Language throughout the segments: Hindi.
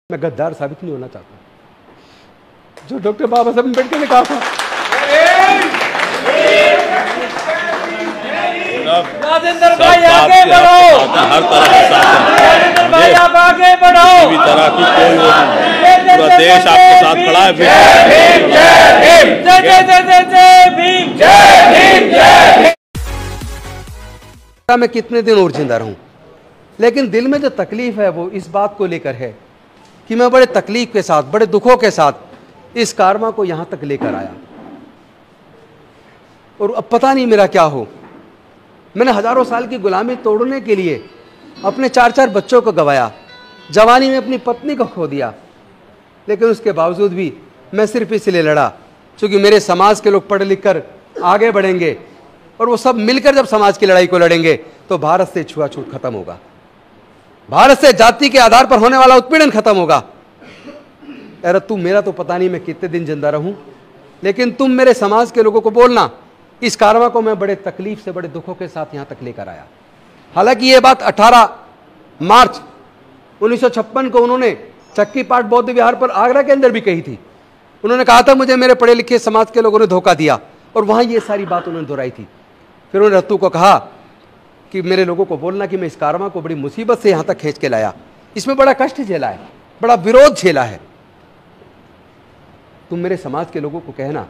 मैं गद्दार साबित नहीं होना चाहता। जो डॉक्टर बाबा साहब अम्बेडकर ने कहा था, राजेंद्र भाई आगे बढ़ो, हर तरह से साथ है। राजेंद्र भाई आप आगे बढ़ो, किसी भी तरह की कोई वो नहीं, पूरा देश आपके साथ खड़ा है। जय भीम, जय भीम, जय जय जय जय जय भीम, जय भीम, जय भीम। मैं कितने दिन और जिंदा रहूं, लेकिन दिल में जो तकलीफ है वो इस बात को लेकर है कि मैं बड़े तकलीफ के साथ, बड़े दुखों के साथ इस कारमा को यहां तक लेकर आया और अब पता नहीं मेरा क्या हो। मैंने हजारों साल की गुलामी तोड़ने के लिए अपने 4-4 बच्चों को गंवाया, जवानी में अपनी पत्नी को खो दिया, लेकिन उसके बावजूद भी मैं सिर्फ इसलिए लड़ा क्योंकि मेरे समाज के लोग पढ़ लिख कर आगे बढ़ेंगे और वो सब मिलकर जब समाज की लड़ाई को लड़ेंगे तो भारत से छुआछूत खत्म होगा, भारत से जाति के आधार पर होने वाला उत्पीड़न खत्म होगा। अरे तुम, मेरा तो पता नहीं मैं कितने दिन जिंदा रहूं, लेकिन तुम मेरे समाज के लोगों को बोलना, इस कारवा को मैं बड़े तकलीफ से, बड़े दुखों के साथ यहां तक लेकर आया। हालांकि ये बात 18 मार्च 1956 को उन्होंने चक्की पाट बौद्ध विहार पर आगरा के अंदर भी कही थी। उन्होंने कहा था मुझे मेरे पढ़े लिखे समाज के लोगों ने धोखा दिया, और वहां ये सारी बात उन्होंने दोहराई थी। फिर उन्होंने रत्तू को कहा कि मेरे लोगों को बोलना कि मैं इस कारवा को बड़ी मुसीबत से यहां तक खींच के लाया, इसमें बड़ा कष्ट झेला है, बड़ा विरोध झेला है। तुम मेरे समाज के लोगों को कहना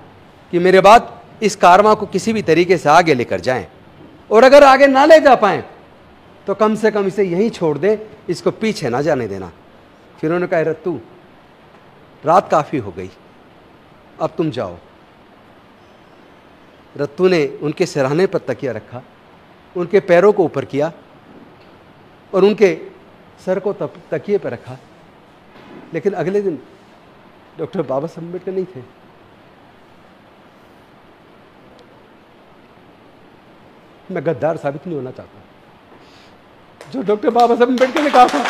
कि मेरे बाद इस कारवा को किसी भी तरीके से आगे लेकर जाएं, और अगर आगे ना ले जा पाए तो कम से कम इसे यहीं छोड़ दे, इसको पीछे ना जाने देना। फिर उन्होंने कहा रत्तू, रात काफी हो गई, अब तुम जाओ। रत्तू ने उनके सिरहाने पर तकिया रखा, उनके पैरों को ऊपर किया और उनके सर को तकिए पर रखा। लेकिन अगले दिन डॉक्टर बाबा साहब अम्बेडकर नहीं थे। मैं गद्दार साबित नहीं होना चाहता। जो डॉक्टर बाबा साहब अम्बेडकर ने कहा था,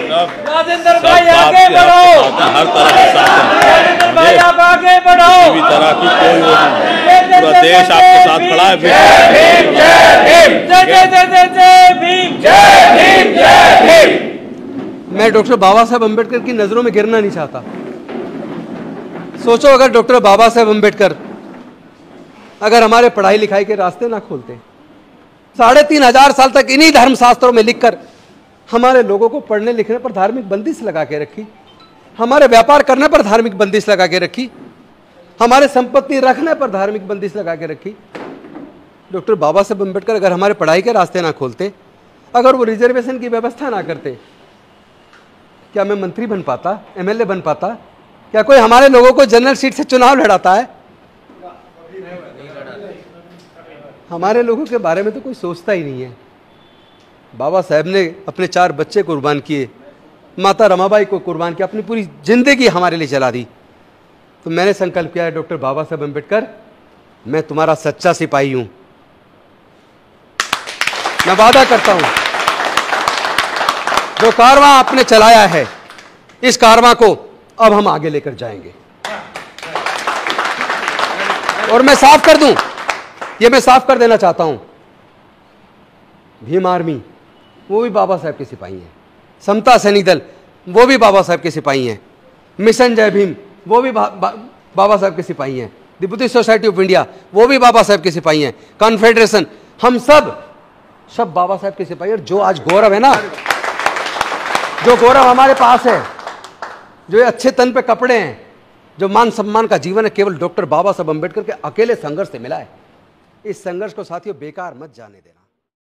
राजेंद्र भाई आगे बढ़ो, हर तरह से साथ है। राजेंद्र भाई आप आगे बढ़ो, किसी भी तरह की कोई वो नहीं, पूरा देश आपके साथ खड़ा है। जय भीम, जय भीम, जय जय जय जय जय भीम, जय भीम, जय भीम। मैं डॉक्टर बाबा साहब अम्बेडकर की नजरों में गिरना नहीं चाहता। सोचो अगर डॉक्टर बाबा साहब अम्बेडकर अगर हमारे पढ़ाई लिखाई के रास्ते ना खोलते, 3500 साल तक इन्हीं धर्मशास्त्रों में लिखकर हमारे लोगों को पढ़ने लिखने पर धार्मिक बंदिश लगा के रखी, हमारे व्यापार करने पर धार्मिक बंदिश लगा के रखी, हमारे संपत्ति रखने पर धार्मिक बंदिश लगा के रखी। डॉक्टर बाबा साहब अम्बेडकर अगर हमारे पढ़ाई के रास्ते ना खोलते, अगर वो रिजर्वेशन की व्यवस्था ना करते, क्या मैं मंत्री बन पाता, एमएलए बन पाता? क्या कोई हमारे लोगों को जनरल सीट से चुनाव लड़ाता है? हमारे लोगों के बारे में तो कोई सोचता ही नहीं है। बाबा साहब ने अपने 4 बच्चे कुर्बान किए, माता रमाबाई को कुर्बान किया, अपनी पूरी जिंदगी हमारे लिए जला दी। तो मैंने संकल्प किया है, डॉक्टर बाबा साहब अम्बेडकर, मैं तुम्हारा सच्चा सिपाही हूं। मैं वादा करता हूं, जो कारवां आपने चलाया है, इस कारवां को अब हम आगे लेकर जाएंगे। और मैं साफ कर दूं, ये मैं साफ कर देना चाहता हूं, भीम आर्मी वो भी बाबा साहब के सिपाही हैं, समता सैनिक दल वो भी बाबा साहब के सिपाही हैं, मिशन जय भीम वो भी बाबा साहब के सिपाही हैं, the Buddhist society of India वो भी बाबा साहब के सिपाही हैं, कॉन्फेडरेशन, हम सब बाबा साहब के सिपाही। और जो आज गौरव है ना, जो गौरव हमारे पास है, जो ये अच्छे तन पे कपड़े हैं, जो मान सम्मान का जीवन है, केवल डॉक्टर बाबा साहब अम्बेडकर के अकेले संघर्ष से मिला है। इस संघर्ष को साथियों बेकार मत जाने देना।